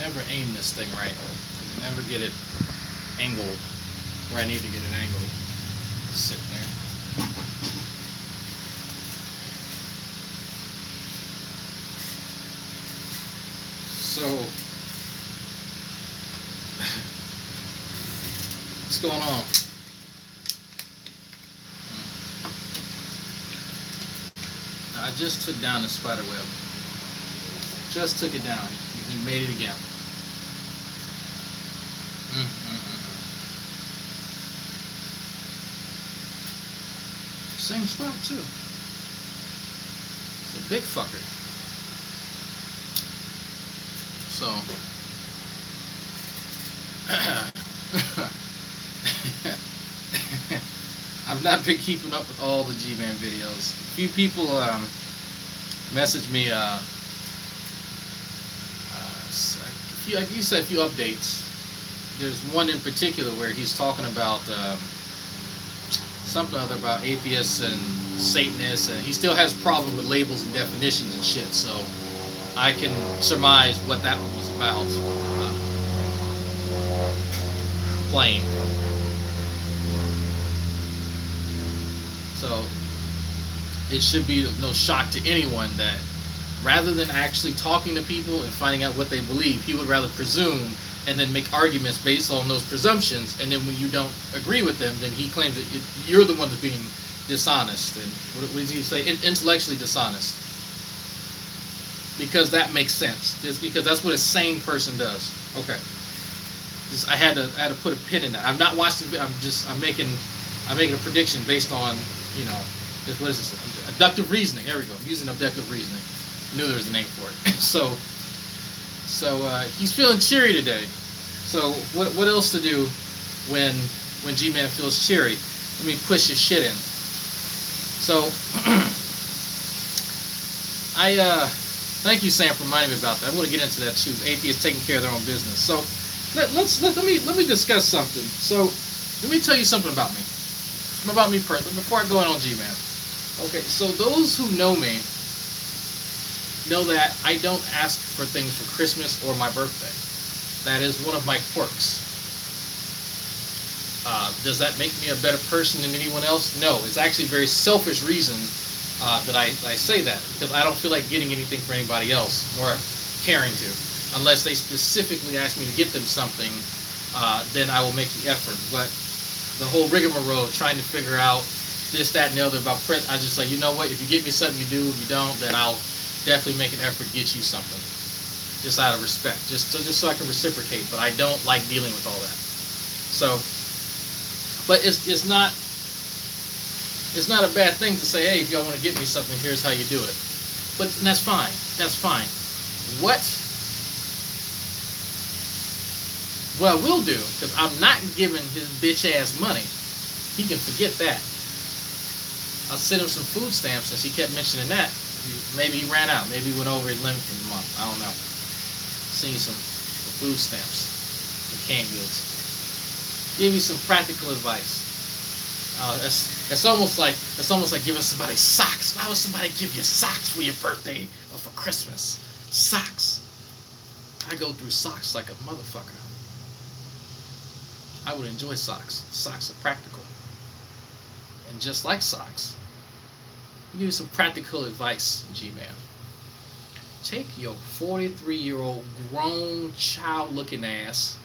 never aim this thing right. Never get it angled where I need to get it angled. Sit there. So, what's going on? I just took down the spider web. Just took it down. He made it again. Same spot too. It's a big fucker. So I've not been keeping up with all the G-Man videos. A few people messaged me like you said, a few updates. There's one in particular where he's talking about something other about atheists and Satanists, and he still has problem with labels and definitions and shit. So I can surmise what that one was about. Plain. So it should be no shock to anyone that rather than actually talking to people and finding out what they believe, he would rather presume and then make arguments based on those presumptions, and then when you don't agree with them, then he claims that you're the one that's being dishonest. And what does he say? Intellectually dishonest. Because that makes sense. Just because that's what a sane person does. Okay. I had to put a pin in that. I've not watched it. I'm making a prediction based on, you know, what is this? Abductive reasoning. There we go. I'm using abductive reasoning. I knew there was a name for it. So he's feeling cheery today. So what else to do when G-Man feels cheery? Let me push his shit in. So thank you, Sam, for reminding me about that. I want to get into that too. Atheists taking care of their own business. So let me discuss something. So let me tell you something about me. About me personally before I go on G-Man. Okay, so those who know me know that I don't ask for things for Christmas or my birthday. That is one of my quirks. Does that make me a better person than anyone else? No, it's actually a very selfish reason that I say that, because I don't feel like getting anything for anybody else or caring to. Unless they specifically ask me to get them something, then I will make the effort. But the whole rigmarole of trying to figure out this, that, and the other about print, I just say, you know what, if you get me something, you do. If you don't, then I'll definitely make an effort to get you something, just out of respect, just so I can reciprocate. But I don't like dealing with all that. So, but it's not a bad thing to say, hey, if y'all want to get me something, here's how you do it. But that's fine. That's fine. What I will do, because I'm not giving his bitch ass money. He can forget that. I'll send him some food stamps since he kept mentioning that. Maybe he ran out. Maybe he went over his limit for the month. I don't know. Send you some food stamps, some canned goods. Give you some practical advice. It's almost like giving somebody socks. Why would somebody give you socks for your birthday or for Christmas? Socks. I go through socks like a motherfucker. I would enjoy socks. Socks are practical. And just like socks, I'll give you some practical advice, G-Man. Take your 43-year-old grown child-looking ass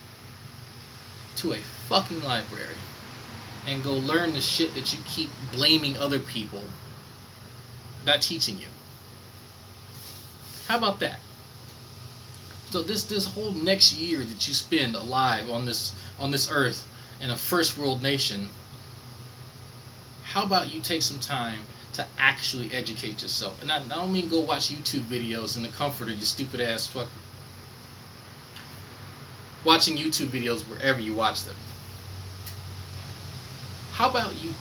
to a fucking library and go learn the shit that you keep blaming other people not teaching you. How about that? So this whole next year that you spend alive on this earth in a first world nation, how about you take some time to actually educate yourself? And I don't mean go watch YouTube videos in the comfort of your stupid ass fuck. Watching YouTube videos wherever you watch them. How about you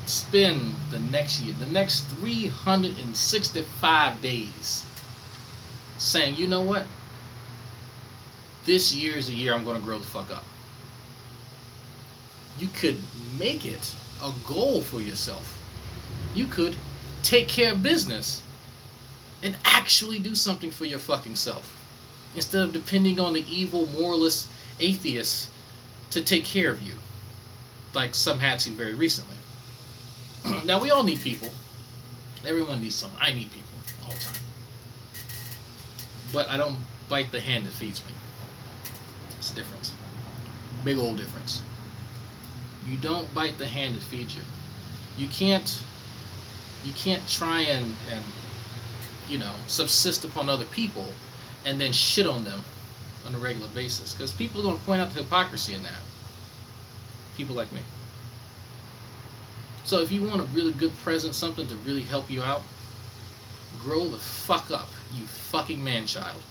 spend the next year, the next 365 days saying, you know what? This year is the year I'm going to grow the fuck up. You could make it a goal for yourself. You could take care of business and actually do something for your fucking self. instead of depending on the evil, moralist atheists to take care of you, like some had to very recently. Now, we all need people. Everyone needs someone. I need people all the time. But I don't bite the hand that feeds me. It's a difference. Big old difference. You don't bite the hand that feeds you. You can't try and subsist upon other people and then shit on them on a regular basis, because people are going to point out the hypocrisy in that. People like me. So if you want a really good present, something to really help you out, grow the fuck up, you fucking man-child.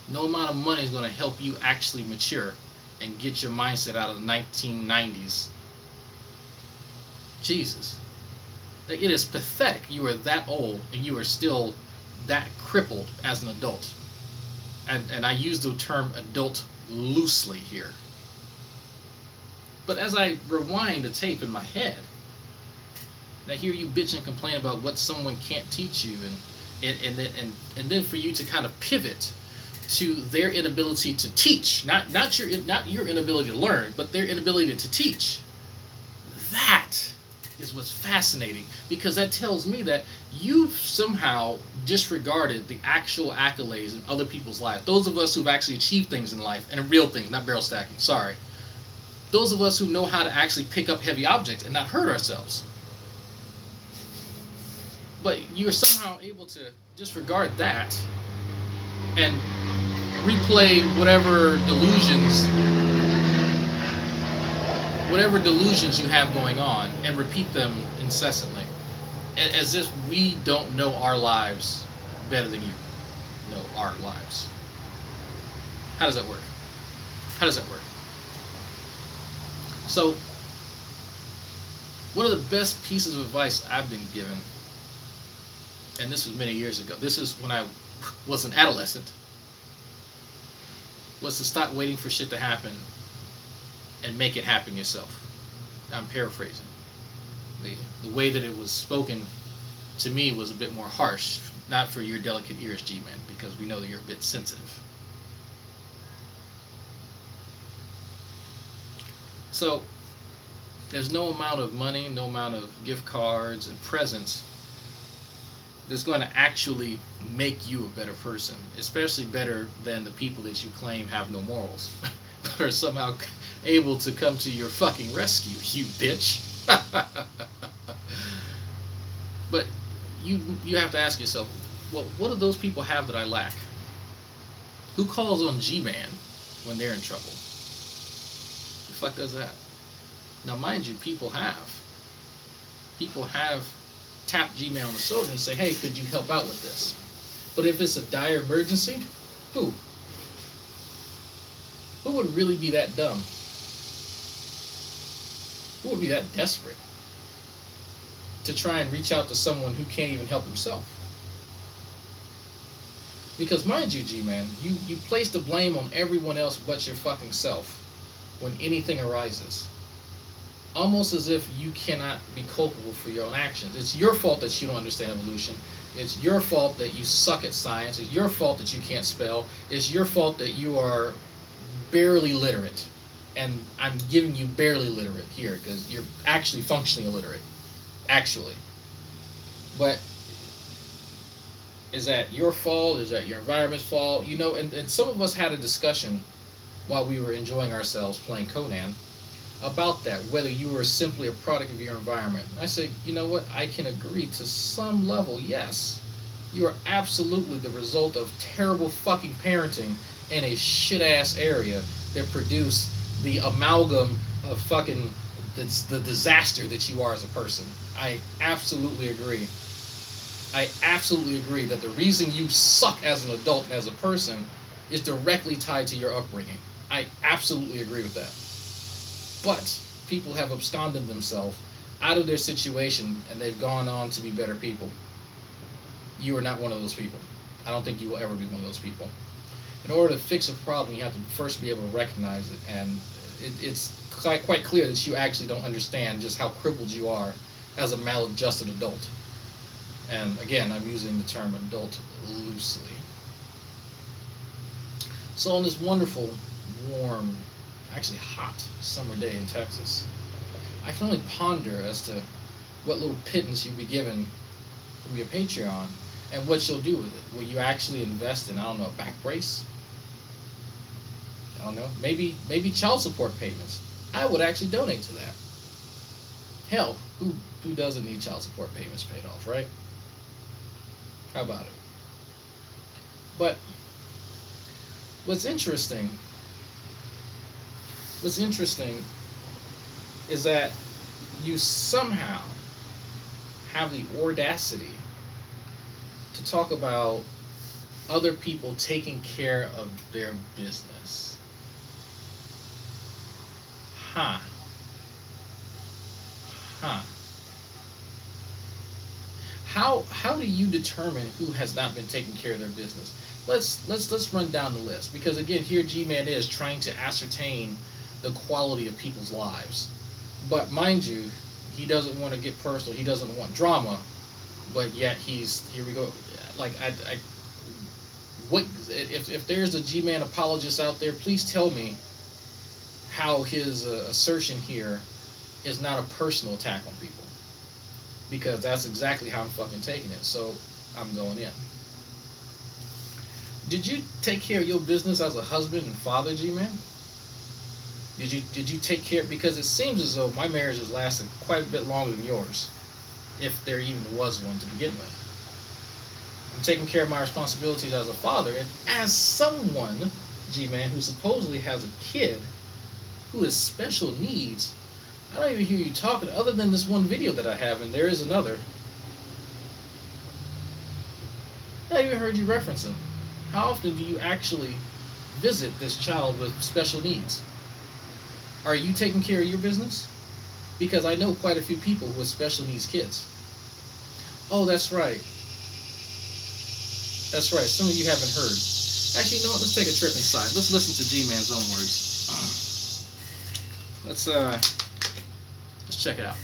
No amount of money is going to help you actually mature and get your mindset out of the 1990s. Jesus. Like, it is pathetic you are that old and you are still that crippled as an adult. And I use the term adult loosely here. But as I rewind the tape in my head, and I hear you bitch and complain about what someone can't teach you, and then for you to kind of pivot to their inability to teach, not your inability to learn, but their inability to teach. That is what's fascinating, because that tells me that you've somehow disregarded the actual accolades in other people's lives. Those of us who've actually achieved things in life, and real things, not barrel stacking, sorry. Those of us who know how to actually pick up heavy objects and not hurt ourselves. But you're somehow able to disregard that and replay whatever delusions you have going on and repeat them incessantly, as if we don't know our lives better than you know our lives. How does that work? So, one of the best pieces of advice I've been given, and this was many years ago, this is when I was an adolescent, was to stop waiting for shit to happen and make it happen yourself. I'm paraphrasing. The way that it was spoken to me was a bit more harsh, not for your delicate ears, G-Man, because we know that you're a bit sensitive. So, there's no amount of money, no amount of gift cards and presents that's going to actually make you a better person, especially better than the people that you claim have no morals, but are somehow able to come to your fucking rescue, you bitch. But you have to ask yourself, well, what do those people have that I lack? Who calls on G-Man when they're in trouble? The fuck does that? Now, mind you, people have tapped G-Man on the shoulder and say, hey, could you help out with this? But if it's a dire emergency, who would really be that dumb? Who would be that desperate to try and reach out to someone who can't even help himself? Because mind you, G-Man, you place the blame on everyone else but your fucking self when anything arises. Almost as if you cannot be culpable for your own actions. It's your fault that you don't understand evolution. It's your fault that you suck at science. It's your fault that you can't spell. It's your fault that you are barely literate. And I'm giving you barely literate here because you're actually functionally illiterate. Actually. But is that your fault? Is that your environment's fault? You know, and some of us had a discussion while we were enjoying ourselves playing Conan about that, whether you were simply a product of your environment. I said, you know what, I can agree to some level, yes. You are absolutely the result of terrible fucking parenting in a shit-ass area that produced the amalgam of fucking the disaster that you are as a person. I absolutely agree. I absolutely agree that the reason you suck as an adult and as a person is directly tied to your upbringing. I absolutely agree with that. But people have absconded themselves out of their situation and they've gone on to be better people. You are not one of those people. I don't think you will ever be one of those people. In order to fix a problem, you have to first be able to recognize it. And it's quite clear that you actually don't understand just how crippled you are as a maladjusted adult. And again, I'm using the term adult loosely. So on this wonderful, warm, actually hot summer day in Texas, I can only ponder as to what little pittance you'd be given from your Patreon and what you'll do with it. Will you actually invest in, I don't know, a back brace? I don't know. Maybe child support payments. I would actually donate to that. Hell, who doesn't need child support payments paid off, right? How about it? But what's interesting is that you somehow have the audacity to talk about other people taking care of their business. Huh. How do you determine who has not been taking care of their business? Let's run down the list, because again, here G-Man is trying to ascertain the quality of people's lives. But mind you, he doesn't want to get personal. He doesn't want drama. But yet here we go. Like what if there's a G-Man apologist out there, please tell me how his assertion here is not a personal attack on people, because that's exactly how I'm fucking taking it. So I'm going in. Did you take care of your business as a husband and father, G-Man? Did you take care? Because it seems as though my marriage has lasted quite a bit longer than yours, if there even was one to begin with. I'm taking care of my responsibilities as a father, and as someone, G-Man, who supposedly has a kid who has special needs. I don't even hear you talking, other than this one video that I have, and there is another. I even heard you reference him. How often do you actually visit this child with special needs? Are you taking care of your business? Because I know quite a few people with special needs kids. Oh, that's right. That's right. Some of you haven't heard. Actually, you know what? Let's take a trip inside. Let's listen to G-Man's own words. Let's check it out.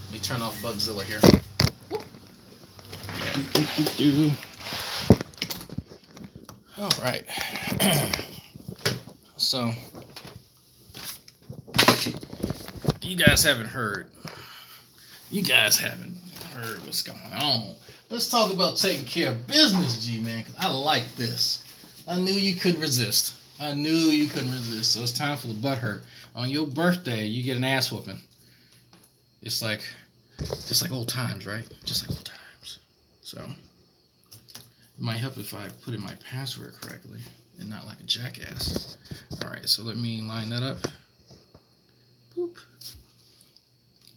Let me turn off Bugzilla here. All right. So, you guys haven't heard. You guys haven't heard what's going on. Let's talk about taking care of business, G-Man, because I like this. I knew you couldn't resist. So it's time for the butt hurt. On your birthday, you get an ass whooping. It's like, just like old times, right? Just like old times. So, it might help if I put in my password correctly and not like a jackass. Alright, so let me line that up. Boop.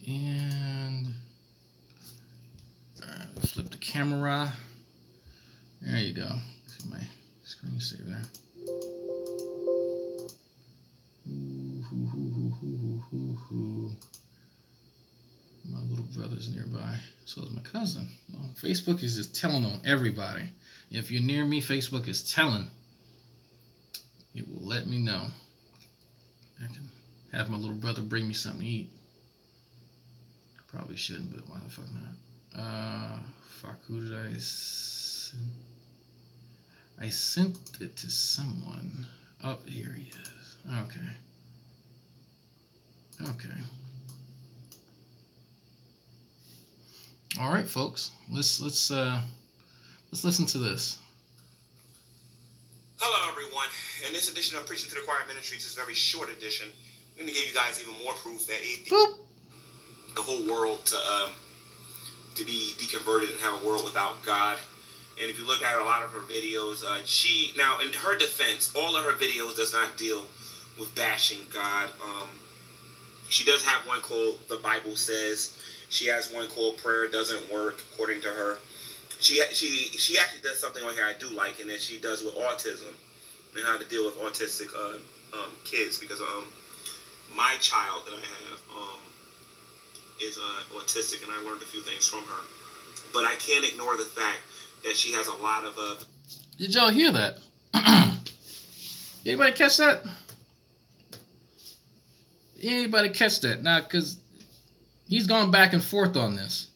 And flip the camera. There you go. See my screensaver. My little brother's nearby. So is my cousin. Well, Facebook is just telling on everybody. If you're near me, Facebook is telling. It will let me know. I can have my little brother bring me something to eat. Probably shouldn't, but why the fuck not? Fuck, who did I send? I sent it to someone. Oh, here he is. Okay. All right, folks. Let's listen to this. Hello, everyone. In this edition of Preaching to the Choir Ministries, is a very short edition. I'm going to give you guys even more proof that the whole world to be deconverted and have a world without God. And if you look at a lot of her videos, now in her defense, all of her videos does not deal with bashing God. She does have one called The Bible Says. She has one called Prayer Doesn't Work, according to her. She actually does something on here I do like, and that she does with autism and how to deal with autistic kids, because my child that I have is autistic, and I learned a few things from her. But I can't ignore the fact that she has a lot of Did y'all hear that? Anybody catch that? Anybody catch that? Now, because he's gone back and forth on this.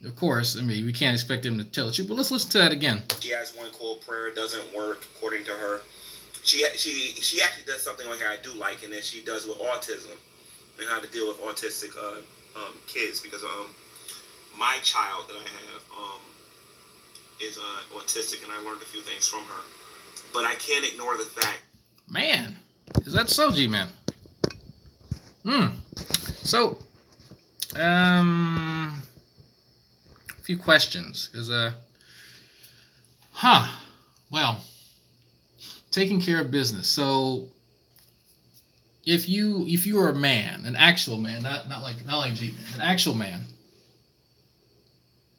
Of course, I mean, we can't expect him to tell the truth, but let's listen to that again. She has one cold prayer, doesn't work according to her. She actually does something on here I do like, and that she does with autism and how to deal with autistic kids, because my child that I have is autistic, and I learned a few things from her. But I can't ignore the fact. Man, is that so, G-Man? So, a few questions, because well, taking care of business. So, if you are a man, an actual man, not like G-Man, an actual man,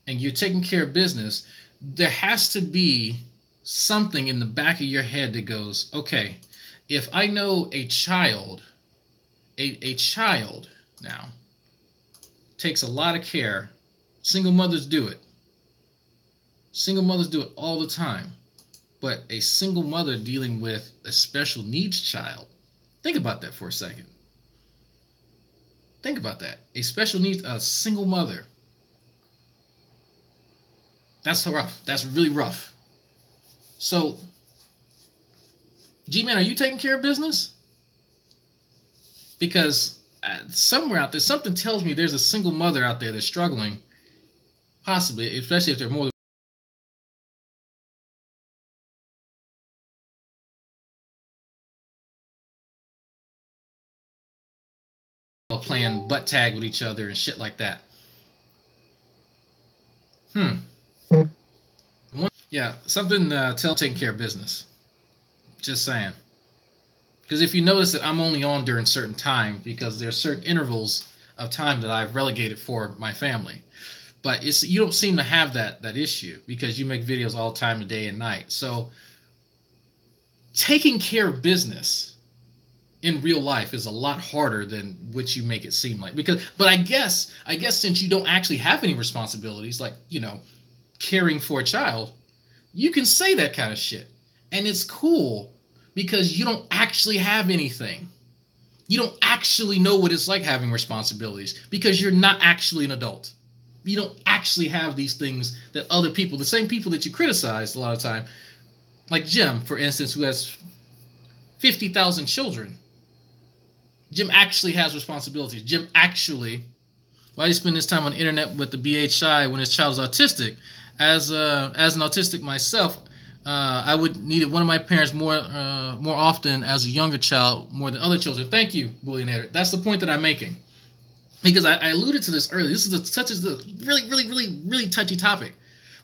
and you're taking care of business, there has to be something in the back of your head that goes, okay, if I know a child now takes a lot of care, single mothers do it all the time, but a single mother dealing with a special needs child, think about that for a second. Think about that. A special needs, a single mother. That's rough. That's really rough. So, G-Man, are you taking care of business? Because somewhere out there, something tells me there's a single mother out there that's struggling, possibly, especially if they're more than playing butt tag with each other and shit like that. Yeah, something taking care of business. Just saying. Because if you notice that I'm only on during certain time, because there's certain intervals of time that I've relegated for my family. But you don't seem to have that issue, because you make videos all the time, day and night. So taking care of business in real life is a lot harder than what you make it seem like. But I guess since you don't actually have any responsibilities, like, caring for a child, you can say that kind of shit. And it's cool, because you don't actually have anything. You don't actually know what it's like having responsibilities, because you're not actually an adult. You don't actually have these things that other people, the same people that you criticize a lot of time, like Jim, for instance, who has 50,000 children. Jim actually has responsibilities. Jim actually, why do you spend this time on the internet with the BHI when his child is autistic? As an autistic myself, I would need one of my parents more often as a younger child, more than other children. Thank you, William Edward. That's the point that I'm making. Because I alluded to this earlier. This is such a really, really, really, really touchy topic.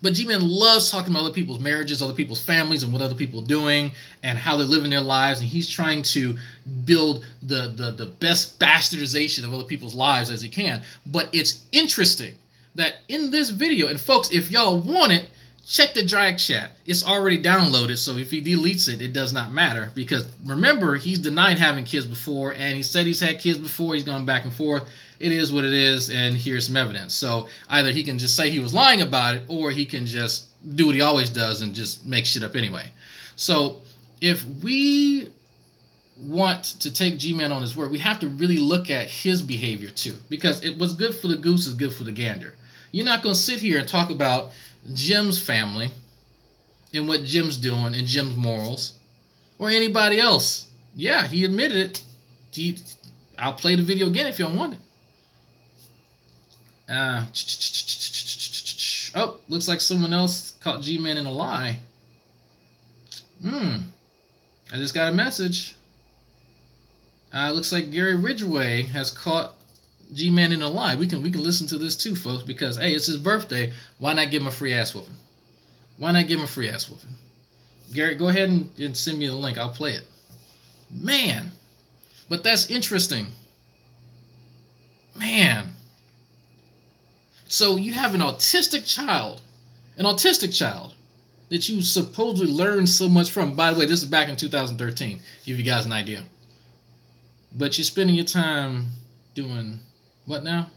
But G-Man loves talking about other people's marriages, other people's families, and what other people are doing, and how they're living their lives. And he's trying to build the best bastardization of other people's lives as he can. But it's interesting that in this video, and folks, if y'all want it, check the drag chat. It's already downloaded, so if he deletes it, it does not matter. Because remember, he's denied having kids before, and he said he's had kids before. He's gone back and forth. It is what it is, and here's some evidence. So either he can just say he was lying about it, or he can just do what he always does and just make shit up anyway. So if we want to take G-Man on his word, we have to really look at his behavior too. Because what's good for the goose is good for the gander. You're not going to sit here and talk about Jim's family and what Jim's doing and Jim's morals, or anybody else. Yeah, he admitted it. I'll play the video again if you don't want it. Oh, looks like someone else caught G-Man in a lie. I just got a message. Looks like Gary Ridgway has caught G-Man in a lie. We can listen to this too, folks, because hey, it's his birthday. Why not give him a free ass whooping? Why not give him a free ass whooping? Gary, go ahead and send me the link. I'll play it. Man, but that's interesting. Man. So you have an autistic child that you supposedly learned so much from. By the way, this is back in 2013, to give you guys an idea. But you're spending your time doing what now?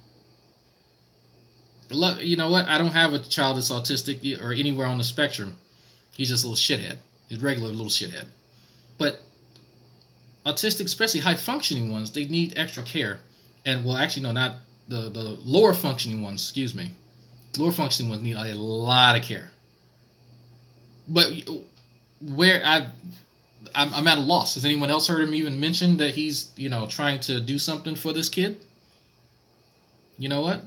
You know what? I don't have a child that's autistic or anywhere on the spectrum. He's just a little shithead. He's a regular little shithead. But autistic, especially high-functioning ones, they need extra care. And, well, actually, no, not the lower functioning ones, excuse me. Lower functioning ones need a lot of care. But where I'm at a loss. Has anyone else heard him even mention that he's, trying to do something for this kid? You know what?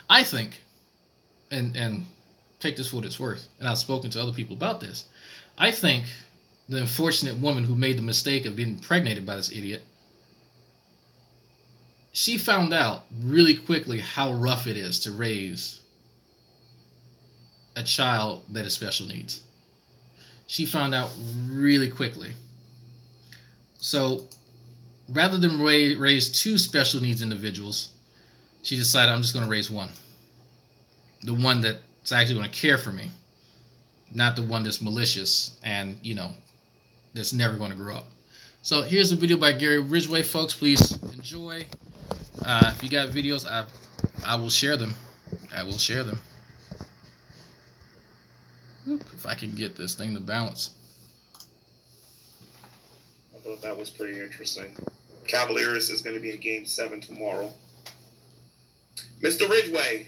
I think, and take this for what it's worth, and I've spoken to other people about this. I think the unfortunate woman who made the mistake of being impregnated by this idiot, she found out really quickly how rough it is to raise a child that has special needs. She found out really quickly. So rather than raise two special needs individuals, she decided, I'm just going to raise one. The one that's actually going to care for me, not the one that's malicious and, that's never going to grow up. So here's a video by Gary Ridgway, folks. Please enjoy. If you got videos, I will share them. I will share them. If I can get this thing to balance. I thought that was pretty interesting. Cavaliers is going to be in Game 7 tomorrow. Mr. Ridgway,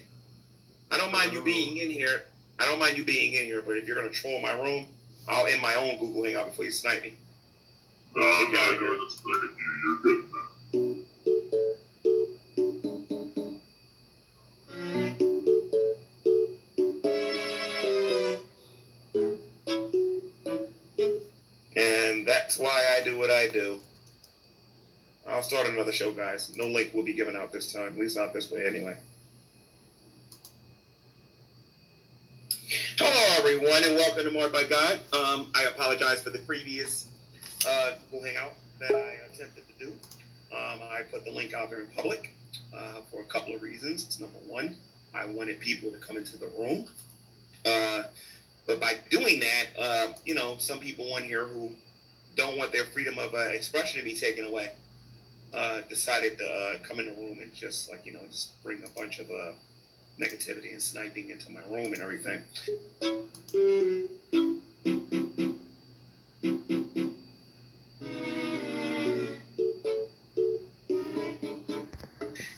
I don't mind you being in here. But if you're going to troll my room, I'll end my own Google Hangout before you snipe me. I'm not going to snipe you. You're good, man. And that's why I do what I do. I'll start another show, guys. No link will be given out this time. At least not this way, anyway. Hello, everyone, and welcome to More by God. I apologize for the previous Google Hangout that I attempted to do. I put the link out there in public for a couple of reasons. Number one, I wanted people to come into the room. But by doing that, some people on here who don't want their freedom of expression to be taken away decided to come in the room and just bring a bunch of negativity and sniping into my room and everything.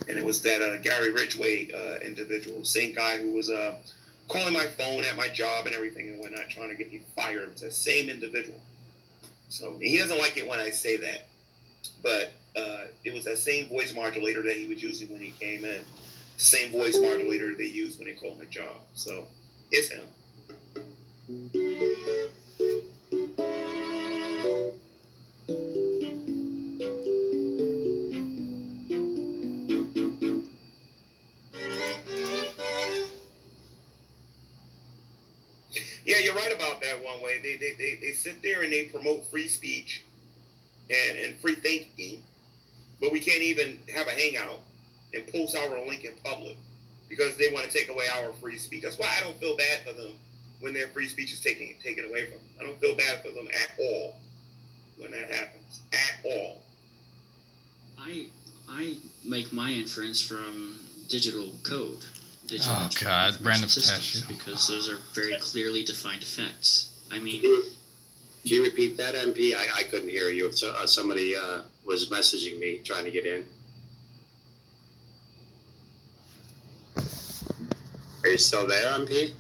And it was that Gary Ridgway individual, same guy who was calling my phone at my job and everything and whatnot, trying to get me fired. It's the same individual. So he doesn't like it when I say that. But it was that same voice modulator that he was using when he came in. The same voice modulator they use when they call him a job. So it's him. Yeah, you're right about that one way. They sit there and they promote free speech and free thinking, but we can't even have a hangout and post our link in public because they want to take away our free speech. That's why I don't feel bad for them when their free speech is taken away from them. I don't feel bad for them at all when that happens. At all. I make my inference from digital code. Oh God, Brandon systems, because those are very clearly defined effects. I mean, can you repeat that, MP? I couldn't hear you. So, somebody was messaging me trying to get in. Are you still there, MP?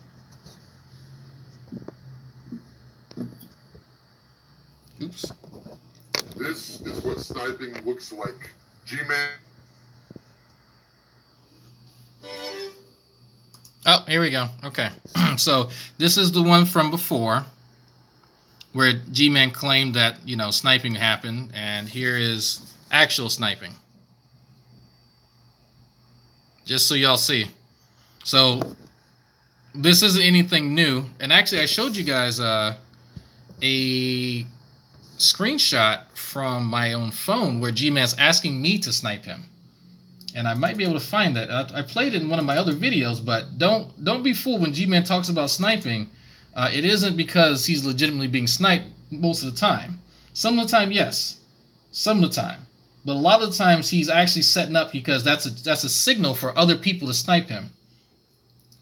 Oops. This is what sniping looks like. Gman. Oh, here we go. Okay. So this is the one from before where Gman claimed that, sniping happened, and here is actual sniping. Just so y'all see. So this isn't anything new. And actually, I showed you guys a screenshot from my own phone where Gman's asking me to snipe him. And I might be able to find that. I played it in one of my other videos, but don't be fooled when Gman talks about sniping. It isn't because he's legitimately being sniped most of the time. Some of the time, yes. Some of the time. But a lot of the times he's actually setting up because that's a signal for other people to snipe him.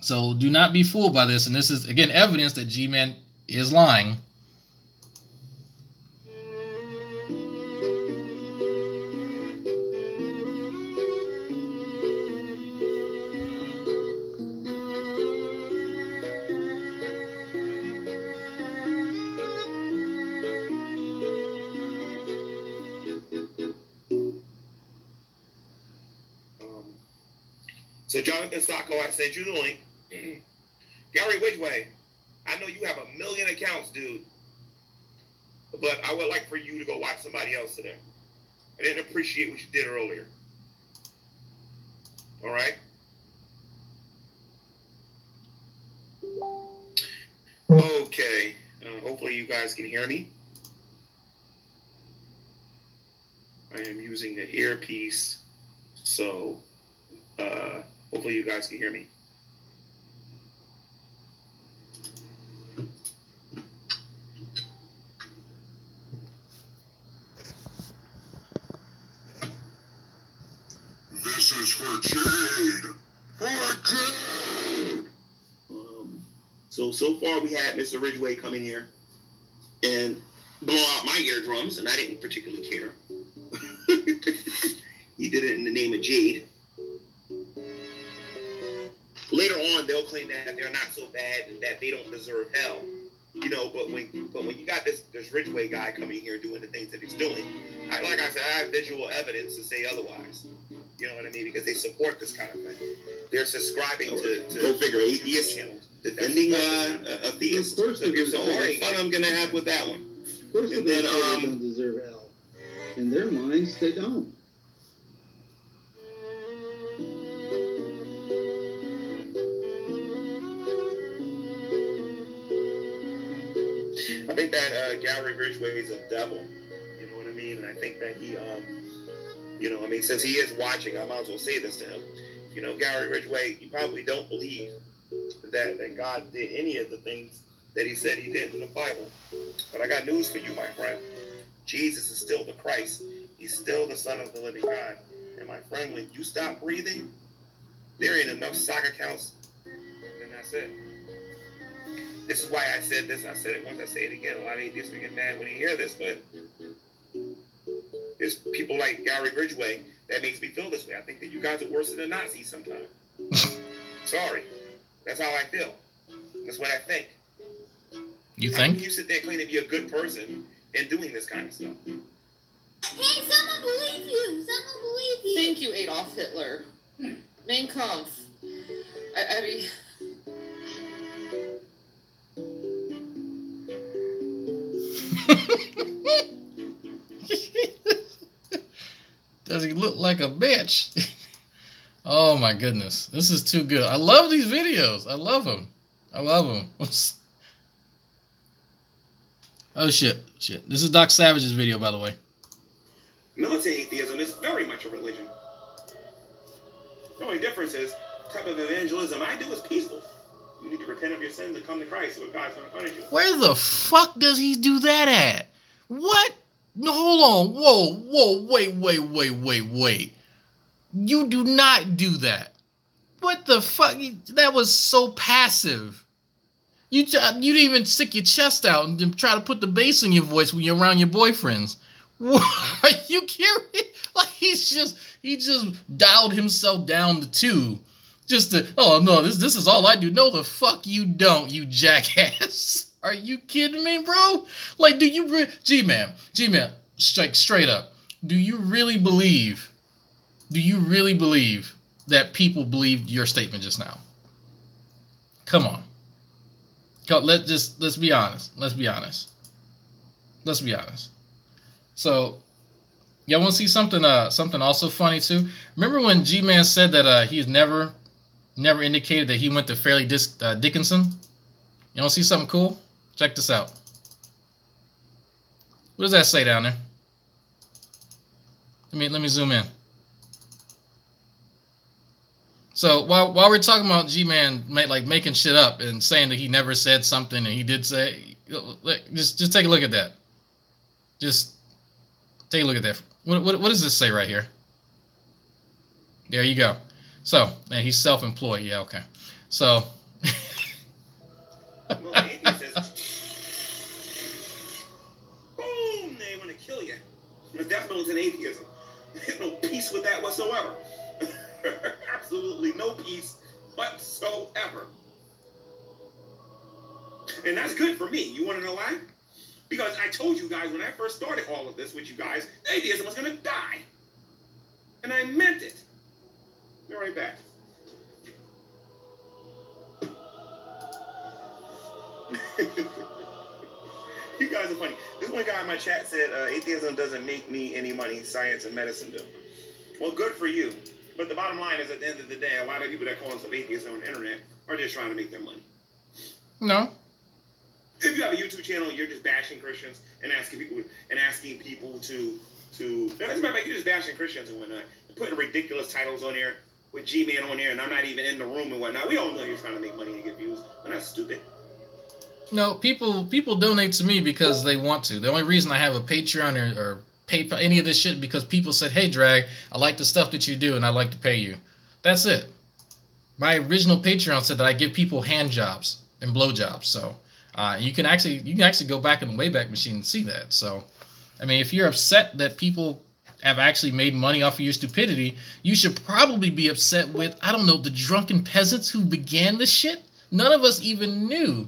So do not be fooled by this. And this is, again, evidence that Gman is lying. So Jonathan Sacco, I sent you the link. Gary Ridgway, I know you have 1 million accounts, dude. But I would like for you to go watch somebody else today. I didn't appreciate what you did earlier. All right? Okay. Hopefully you guys can hear me. I am using the earpiece, so hopefully you guys can hear me. This is for Jade. For Jade. So far we had Mr. Ridgway come in here and blow out my eardrums, and I didn't particularly care. He did it in the name of Jade. Later on, they'll claim that they're not so bad and that they don't deserve hell. You know, but when you got this Ridgway guy coming here doing the things that he's doing, like I said, I have visual evidence to say otherwise. You know what I mean? Because they support this kind of thing. They're subscribing to go figure, atheist channels. Defending a theist. So if you're so worried, I'm going to have with that one. Of course, the bad guys don't deserve hell. In their minds, they don't. I think that Gary Ridgway is a devil. You know what I mean? And I think that he, you know, I mean, since he is watching, I might as well say this to him. You know, Gary Ridgway, you probably don't believe that God did any of the things that he said he did in the Bible. But I got news for you, my friend. Jesus is still the Christ. He's still the Son of the living God. And my friend, when you stop breathing, there ain't enough sock accounts, and that's it. This is why I said this. I said it once, I say it again. A lot of atheists will get mad when they hear this, but there's people like Gary Ridgway that makes me feel this way. I think that you guys are worse than the Nazis sometimes. Sorry. That's how I feel. That's what I think. You think? You sit there claiming to be a good person and doing this kind of stuff. Hey, someone believe you! Someone believe you! Thank you, Adolf Hitler. Mein Kampf. I mean... Does he look like a bitch? Oh my goodness. This is too good. I love these videos. I love them. I love them. Oh shit. Shit. This is Doc Savage's video, by the way. Militant atheism is very much a religion. The only difference is the type of evangelism I do is peaceful. You need to repent of your sins and come to Christ, or God's going to punish you. Where the fuck does he do that at? What? No, hold on. Whoa, wait. You do not do that. What the fuck? That was so passive. You didn't even stick your chest out and try to put the bass in your voice when you're around your boyfriends. What? Are you kidding? Like he just dialed himself down to 2. Just to, oh no, this is all I do. No, the fuck you don't, you jackass. Are you kidding me, bro? Like, do you G-Man, straight up, do you really believe that people believed your statement just now? Come on. Let's be honest. So, y'all want to see something also funny too? Remember when G-Man said that he's never indicated that he went to Fairleigh Dickinson? You want to see something cool? Check this out. What does that say down there? Let me zoom in. So while we're talking about G-Man making shit up and saying that he never said something and he did say, just take a look at that. Just take a look at that. What does this say right here? There you go. So, and he's self-employed. Yeah, okay. So. Well, the atheist says, boom, they want to kill you. That's militant atheism. There's no peace with that whatsoever. Absolutely no peace whatsoever. And that's good for me. You want to know why? Because I told you guys when I first started all of this with you guys, atheism was going to die. And I meant it. Be right back. funny. This one guy in my chat said, atheism doesn't make me any money. Science and medicine do. Well, good for you. But the bottom line is, at the end of the day, a lot of people that call themselves atheists on the internet are just trying to make their money. No. If you have a YouTube channel, you're just bashing Christians and asking people to. As a matter of fact, you're just bashing Christians and whatnot, and putting ridiculous titles on there with Gman on there, and I'm not even in the room and whatnot. We all know you're trying to make money and get views. We're not stupid. No, people donate to me because they want to. The only reason I have a Patreon or PayPal, any of this shit, because people said, "Hey, Drag, I like the stuff that you do, and I'd like to pay you." That's it. My original Patreon said that I give people hand jobs and blow jobs. So you can actually go back in the Wayback Machine and see that. So, I mean, if you're upset that people have actually made money off of your stupidity, you should probably be upset with, I don't know, the drunken peasants who began this shit. None of us even knew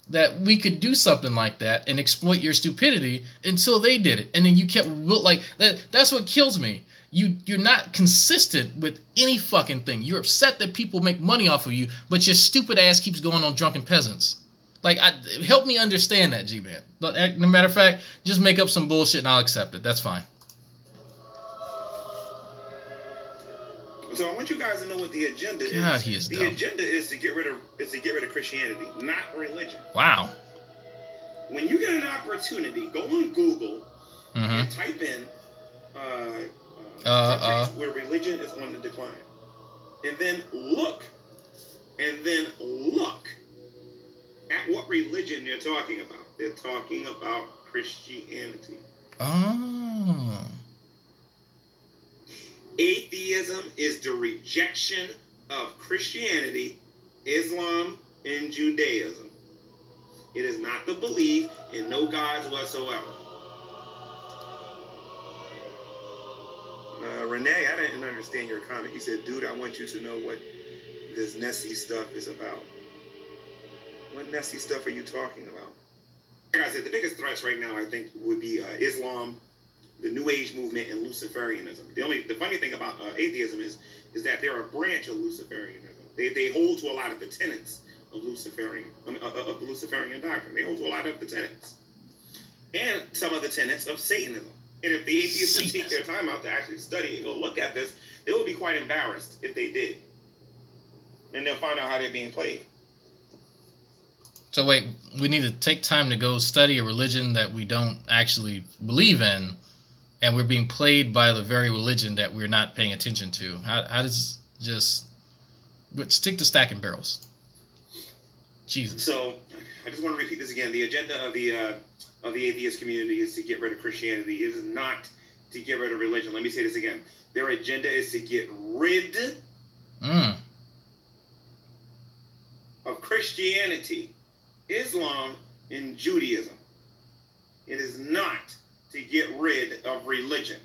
that we could do something like that and exploit your stupidity until they did it. And then you kept, like, that's what kills me. You're not consistent with any fucking thing. You're upset that people make money off of you, but your stupid ass keeps going on drunken peasants. Like, help me understand that, G-Man. No matter of fact, just make up some bullshit and I'll accept it. That's fine. So I want you guys to know what the agenda is. God, he is dumb. The agenda is to get rid of Christianity, not religion. Wow. When you get an opportunity, go on Google and type in subjects where religion is on the decline, and then look at what religion they're talking about. They're talking about Christianity. Oh. Atheism is the rejection of Christianity, Islam, and Judaism. It is not the belief in no gods whatsoever. Renee, I didn't understand your comment. You said, dude, I want you to know what this Nessie stuff is about. What Nessie stuff are you talking about? Like I said, the biggest threats right now, I think, would be Islam, the New Age movement, and Luciferianism. The funny thing about atheism is that they're a branch of Luciferianism. They hold to a lot of the tenets of Luciferian doctrine. They hold to a lot of the tenets, and some of the tenets of Satanism. And if the atheists would take their time out to actually study and go look at this, they would be quite embarrassed if they did. And they'll find out how they're being played. So wait, we need to take time to go study a religion that we don't actually believe in, and we're being played by the very religion that we're not paying attention to. How does just stick to stacking barrels? Jesus. So I just want to repeat this again. The agenda of the atheist community is to get rid of Christianity. It is not to get rid of religion. Let me say this again. Their agenda is to get rid of Christianity, Islam, and Judaism. It is not to get rid of religion.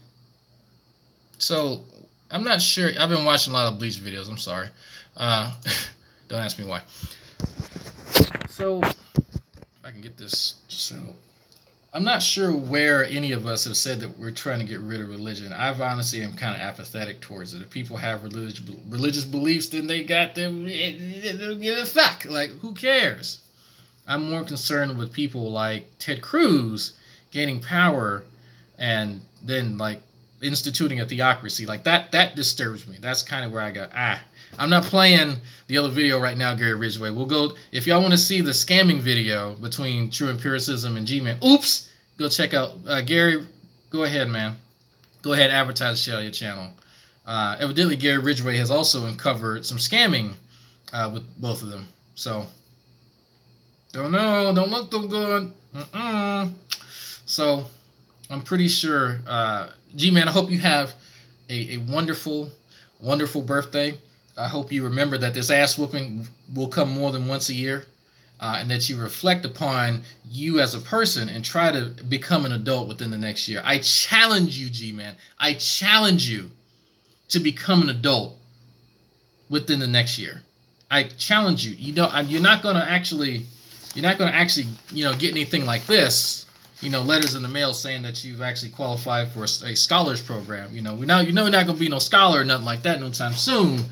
So I'm not sure. I've been watching a lot of Bleach videos. I'm sorry. Don't ask me why. So if I can get this. So I'm not sure where any of us have said that we're trying to get rid of religion. I've honestly am kind of apathetic towards it. If people have religious beliefs, then they got them. They'll give a fuck. Like, who cares? I'm more concerned with people like Ted Cruz gaining power and then like instituting a theocracy. Like that disturbs me. That's kind of where I go, I'm not playing the other video right now, Gary Ridgway. We'll go, if y'all want to see the scamming video between True Empiricism and G-Man, oops, go check out, Gary, go ahead, man. Go ahead, advertise, share your channel. Evidently, Gary Ridgway has also uncovered some scamming with both of them. So, don't know, don't look too good. So, I'm pretty sure, G-Man, I hope you have a wonderful, wonderful birthday. I hope you remember that this ass whooping will come more than once a year, and that you reflect upon you as a person and try to become an adult within the next year. I challenge you, G-Man. I challenge you to become an adult within the next year. I challenge you. You're not going to actually, get anything like this. Letters in the mail saying that you've actually qualified for a scholars program. You're not going to be no scholar or nothing like that no time soon,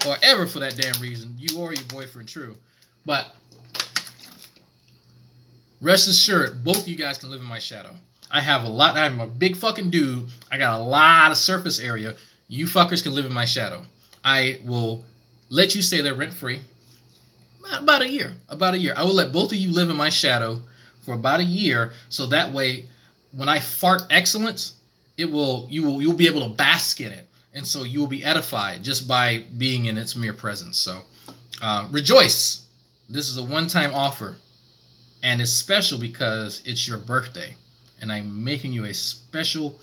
or ever for that damn reason. You or your boyfriend, true. But rest assured, both of you guys can live in my shadow. I'm a big fucking dude. I got a lot of surface area. You fuckers can live in my shadow. I will let you stay there rent free. About a year. I will let both of you live in my shadow for about a year, so that way, when I fart excellence, you'll be able to bask in it, and so you will be edified just by being in its mere presence. So, rejoice! This is a one-time offer, and it's special because it's your birthday, and I'm making you a special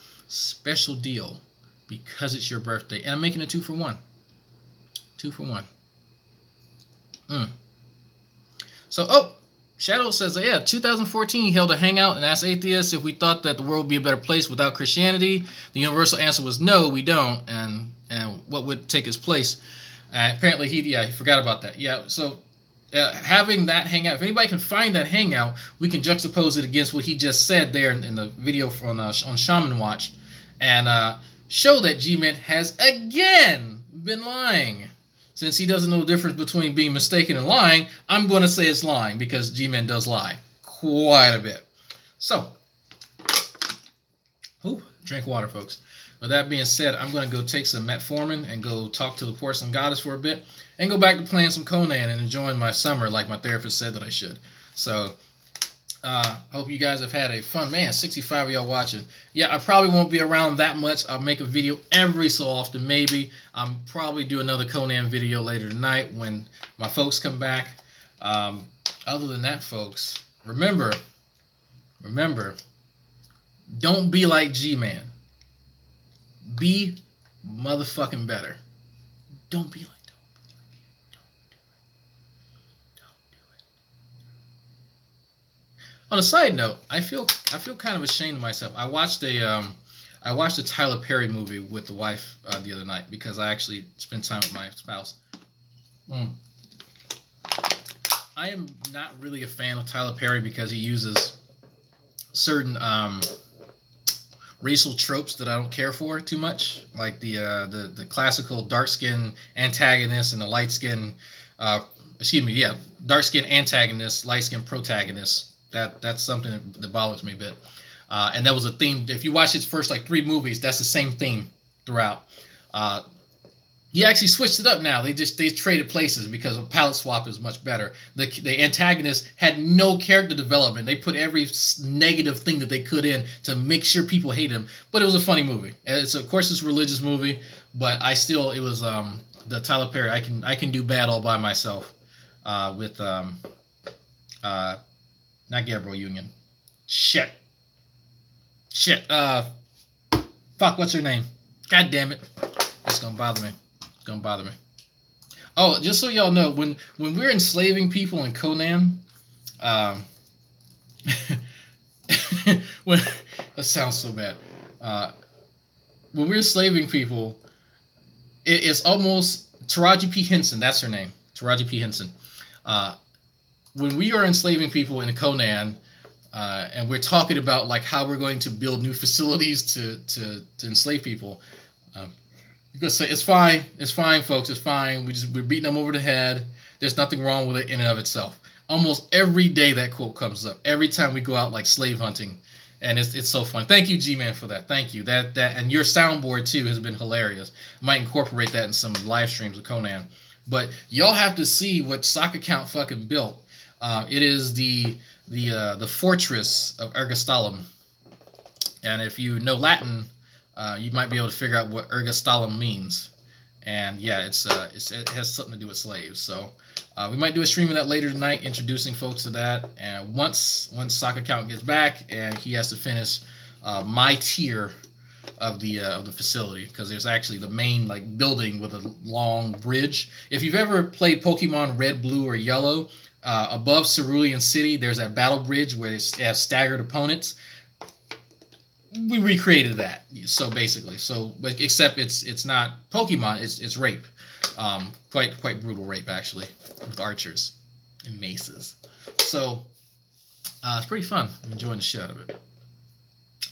deal because it's your birthday, and I'm making it 2 for 1. 2 for 1. So, Shadow says, yeah, 2014 he held a hangout and asked atheists if we thought that the world would be a better place without Christianity. The universal answer was no, we don't, and what would take its place? Apparently he forgot about that. Yeah, so having that hangout, if anybody can find that hangout, we can juxtapose it against what he just said there in the video on Shaman Watch, and show that Gman has again been lying. Since he doesn't know the difference between being mistaken and lying, I'm going to say it's lying because Gman does lie quite a bit. So, drink water, folks. With that being said, I'm going to go take some metformin and go talk to the porcelain goddess for a bit and go back to playing some Conan and enjoying my summer like my therapist said that I should. So, hope you guys have had a fun, 65 of y'all watching. Yeah, I probably won't be around that much. I'll make a video every so often, maybe. I'm probably do another Conan video later tonight when my folks come back. Other than that, folks, remember, don't be like Gman. Be motherfucking better. Don't be like. On a side note, I feel kind of ashamed of myself. I watched a Tyler Perry movie with the wife the other night because I actually spent time with my spouse. I am not really a fan of Tyler Perry because he uses certain racial tropes that I don't care for too much, like the classical dark skin antagonist and the light skin, dark skin antagonist, light skin protagonist. That's something that bothers me a bit. And that was a theme. If you watch his first 3 movies, that's the same theme throughout. He actually switched it up now. They traded places because a palette swap is much better. The antagonist had no character development. They put every negative thing that they could in to make sure people hate him. But it was a funny movie. Of course it's a religious movie, but it was the Tyler Perry. I can do bad all by myself with not Gabriel Union. Shit. Fuck, what's her name? God damn it. It's gonna bother me. Oh, just so y'all know, when we're enslaving people in Conan, that sounds so bad. When we're enslaving people, it's almost Taraji P. Henson, that's her name. Taraji P. Henson. When we are enslaving people in Conan, and we're talking about how we're going to build new facilities to enslave people, you're gonna say it's fine, folks, it's fine. We're beating them over the head. There's nothing wrong with it in and of itself. Almost every day that quote comes up. Every time we go out slave hunting, and it's so fun. Thank you, G-Man, for that. Thank you. That and your soundboard too has been hilarious. I might incorporate that in some live streams of Conan. But y'all have to see what Sock Account fucking built. It is the fortress of Ergastulum, and if you know Latin, you might be able to figure out what Ergastulum means. And yeah, it has something to do with slaves. So we might do a stream of that later tonight, introducing folks to that. And once Sock Account gets back, and he has to finish my tier of the facility, because there's actually the main building with a long bridge. If you've ever played Pokemon Red, Blue, or Yellow, above Cerulean City, there's that battle bridge where it has staggered opponents. We recreated that. So basically, but except it's not Pokemon, it's rape. Quite brutal rape actually, with archers and maces. So it's pretty fun. I'm enjoying the shit out of it.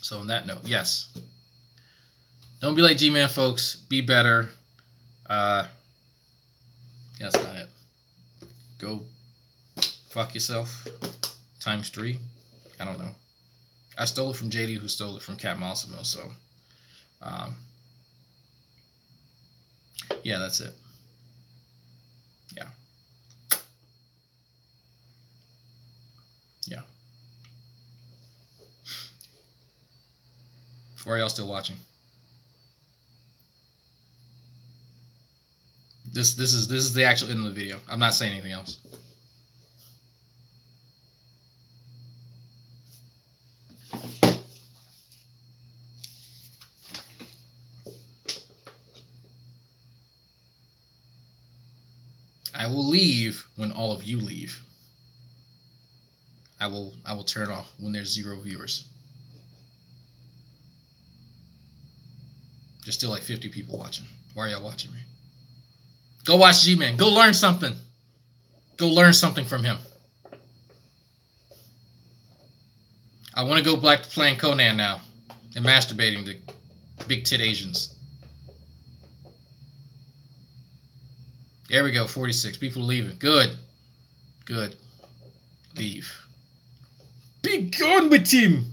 So on that note, yes. Don't be like G-Man, folks. Be better. That's not it. Go fuck yourself. times 3. I don't know. I stole it from JD, who stole it from Cat Massimo. So, yeah, that's it. Yeah. Yeah. Why are y'all still watching? This is the actual end of the video. I'm not saying anything else. I will leave when all of you leave. I will turn off when there's 0 viewers. There's still like 50 people watching. Why are y'all watching me? Go watch Gman. Go learn something. Go learn something from him. I want to go back to playing Conan now and masturbating to big tit Asians. There we go, 46. People leaving. Good. Good. Leave. Be gone with him.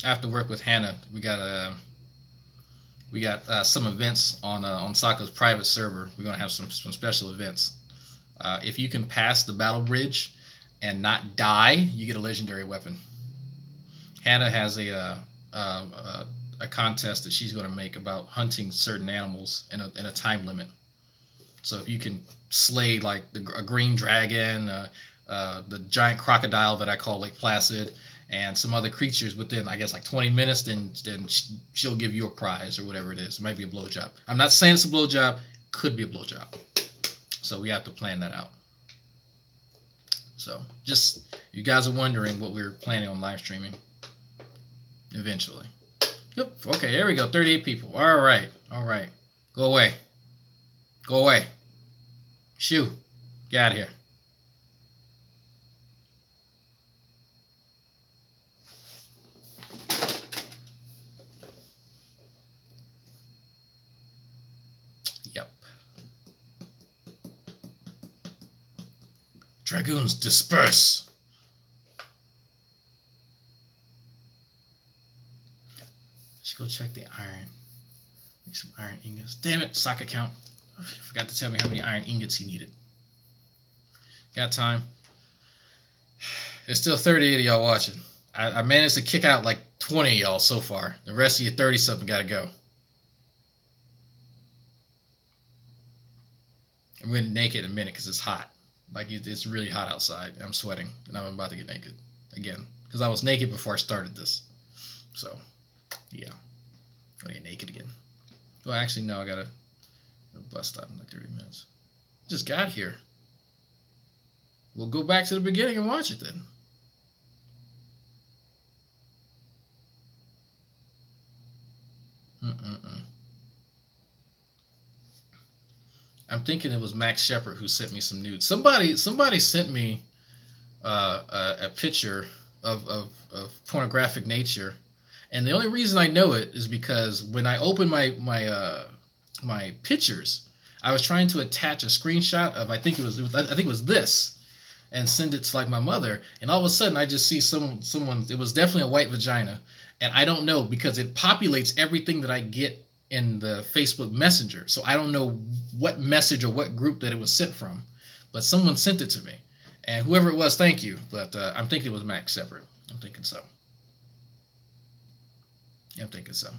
I have to work with Hannah. We got some events on Sokka's private server. We're gonna have some special events. If you can pass the battle bridge and not die, you get a legendary weapon. Hannah has a contest that she's going to make about hunting certain animals in a time limit. So if you can slay like a green dragon, the giant crocodile that I call Lake Placid, and some other creatures within, I guess, like 20 minutes, then she'll give you a prize or whatever it is. It might be a blowjob. I'm not saying it's a blowjob. Could be a blowjob. So we have to plan that out. So just, you guys are wondering what we're planning on live streaming eventually. Yep. Okay, there we go. 38 people. All right. All right. Go away. Go away. Shoo. Get out of here. Yep. Dragoons disperse. Go check the iron. Make some iron ingots. Damn it, sock account. I forgot to tell me how many iron ingots he needed. Got time. There's still 38 of y'all watching. I managed to kick out like 20 of y'all so far. The rest of you 30-something got to go. I'm going to get naked in a minute because it's hot. Like, it's really hot outside. I'm sweating, and I'm about to get naked again. Because I was naked before I started this. So, yeah. I'm going to get naked again. Well, actually, no, I got to bus stop in like 30 minutes. Just got here. We'll go back to the beginning and watch it then. I'm thinking it was Max Shepard who sent me some nudes. Somebody sent me a picture of pornographic nature, and the only reason I know it is because when I opened my pictures, I was trying to attach a screenshot of I think it was this, and send it to like my mother, and all of a sudden I just see someone. It was definitely a white vagina, and I don't know because it populates everything that I get in the Facebook Messenger, so I don't know what message or what group that it was sent from, but someone sent it to me, and whoever it was, thank you. But I'm thinking it was Max Shepard. I'm thinking so. Yeah, I'm thinking so.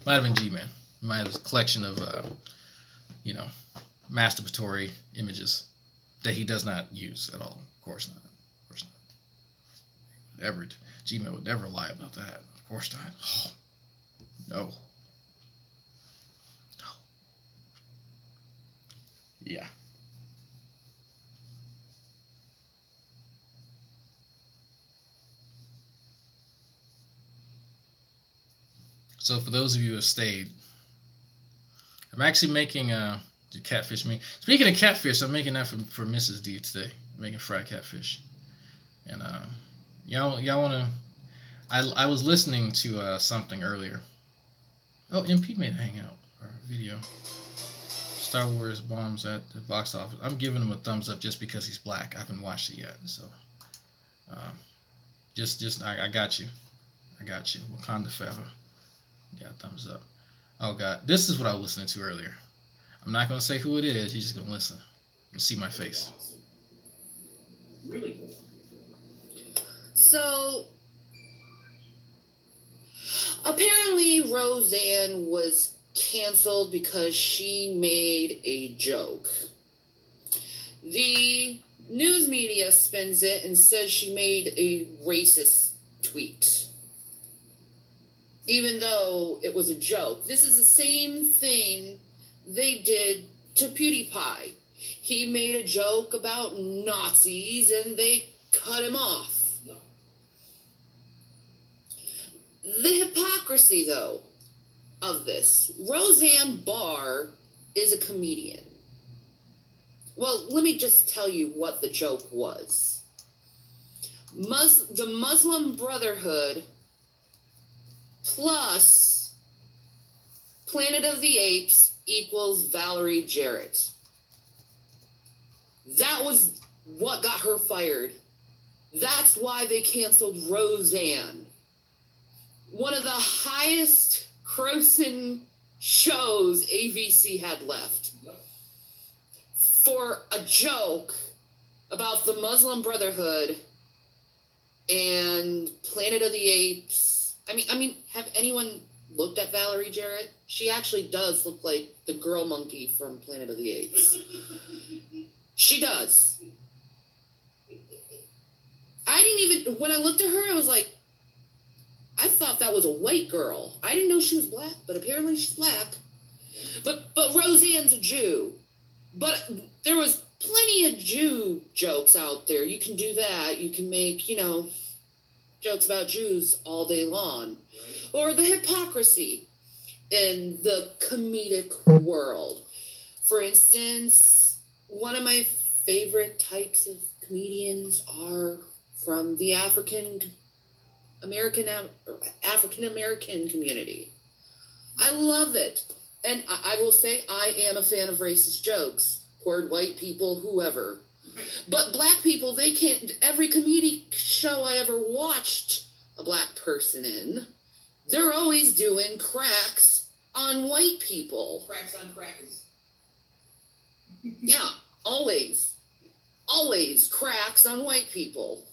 Might have been Gman. Might have a collection of masturbatory images that he does not use at all. Of course not. Of course not. Gman would never lie about that. Of course not. Oh, no. No. Yeah. So for those of you who have stayed, I'm actually making the catfish meat. Speaking of catfish, I'm making that for Mrs. D today. I'm making fried catfish. And y'all want to... I was listening to something earlier. Oh, MP made a hangout or video. Star Wars bombs at the box office. I'm giving him a thumbs up just because he's black. I haven't watched it yet, so I got you. I got you. Wakanda forever. Yeah, thumbs up. Oh God, this is what I was listening to earlier. I'm not gonna say who it is. You're just gonna listen. You'll see my face. Really? So apparently Roseanne was canceled because she made a joke. The news media spins it and says she made a racist tweet, even though it was a joke. This is the same thing they did to PewDiePie. He made a joke about Nazis and they cut him off. The hypocrisy, though, of this. Roseanne Barr is a comedian. Well, let me just tell you what the joke was. The Muslim Brotherhood plus Planet of the Apes equals Valerie Jarrett. That was what got her fired. That's why they canceled Roseanne. One of the highest grossing shows AVC had left. For a joke about the Muslim Brotherhood and Planet of the Apes. I mean, have anyone looked at Valerie Jarrett? She actually does look like the girl monkey from Planet of the Apes. She does. I didn't even, when I looked at her, I was like, I thought that was a white girl. I didn't know she was black, but apparently she's black. But Roseanne's a Jew. But there was plenty of Jew jokes out there. You can do that. You can make, jokes about Jews all day long. Or the hypocrisy in the comedic world. For instance, one of my favorite types of comedians are from the African American community. I love it. And I will say I am a fan of racist jokes toward white people, whoever. But black people, they can't. Every comedic show I ever watched a black person in, they're always doing cracks on white people. Cracks on crackers. Yeah, always. Always cracks on white people.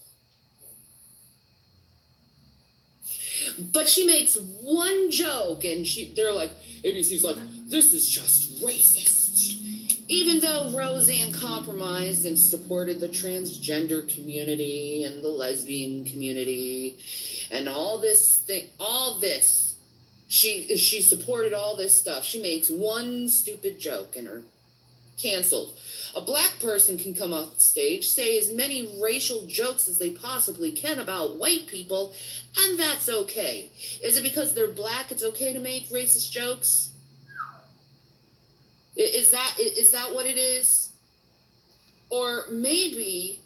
But she makes one joke and they're like, ABC's like, this is just racist. Even though Roseanne compromised and supported the transgender community and the lesbian community and she supported all this stuff. She makes one stupid joke and are canceled. A black person can come off stage, say as many racial jokes as they possibly can about white people, and that's okay. Is it because they're black it's okay to make racist jokes? Is that what it is? Or maybe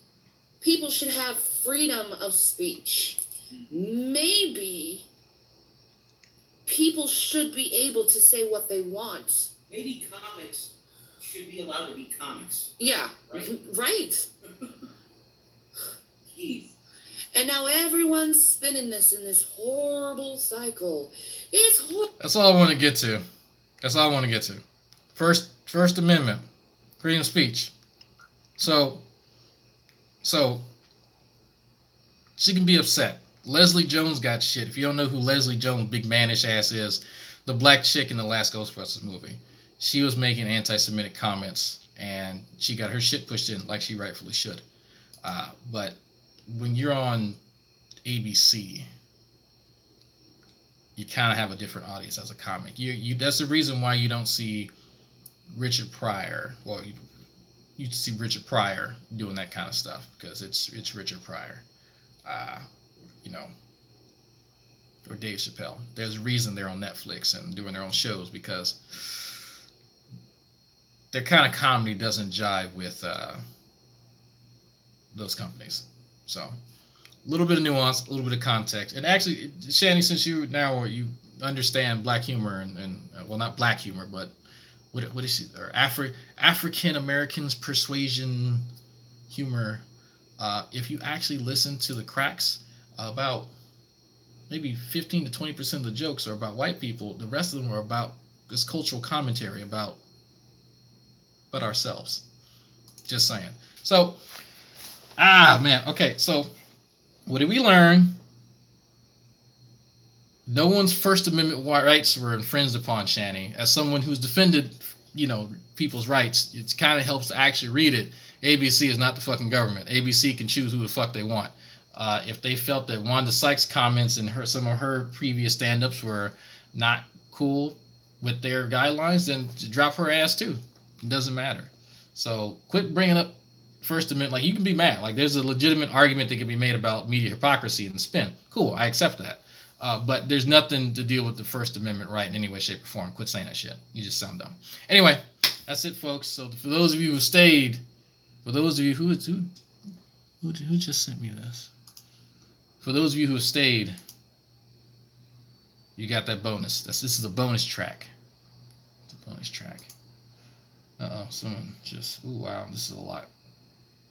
people should have freedom of speech. Maybe people should be able to say what they want. Maybe comics should be allowed to be comics. Yeah, right. Jeez. And now everyone's spinning this in this horrible cycle. It's horrible. That's all I want to get to. First Amendment, freedom of speech. So she can be upset. Leslie Jones got shit. If you don't know who Leslie Jones, big manish ass is, the black chick in the last Ghostbusters movie. She was making anti-Semitic comments, and she got her shit pushed in like she rightfully should. But when you're on ABC, you kind of have a different audience as a comic. You that's the reason why you don't see Richard Pryor. Well, you see Richard Pryor doing that kind of stuff because it's Richard Pryor, or Dave Chappelle. There's a reason they're on Netflix and doing their own shows because their kind of comedy doesn't jive with those companies. So a little bit of nuance, a little bit of context. And actually, Shani, since you understand black humor and well, not black humor, but what is it? Or African Americans persuasion humor. If you actually listen to the cracks, about maybe 15 to 20% of the jokes are about white people. The rest of them are about this cultural commentary about ourselves. Just saying. So, man. Okay, so what did we learn? No one's First Amendment rights were infringed upon, Shani. As someone who's defended, people's rights, it kind of helps to actually read it. ABC is not the fucking government. ABC can choose who the fuck they want. If they felt that Wanda Sykes' comments and some of her previous stand-ups were not cool with their guidelines, then drop her ass too. It doesn't matter. So quit bringing up First Amendment. Like, you can be mad. Like, there's a legitimate argument that can be made about media hypocrisy and spin. Cool, I accept that. But there's nothing to deal with the First Amendment right in any way, shape, or form. Quit saying that shit. You just sound dumb. Anyway, that's it, folks. So for those of you who stayed, for those of you who just sent me this, for those of you who have stayed, you got that bonus. This is a bonus track. It's a bonus track. Someone just, wow, this is a lot.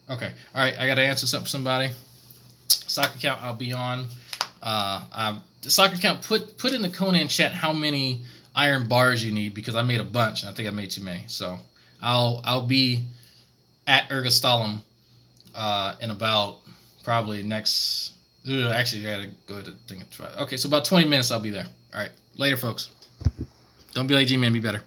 Okay, all right, I got to answer something for somebody. Soccer count, I'll be on. The soccer count, put in the Conan chat how many iron bars you need, because I made a bunch. And I think I made too many. So I'll be at Ergostalum in about probably next. Actually, I gotta go to think. Okay, so about 20 minutes I'll be there. All right, later, folks. Don't be like G-Man. Be better.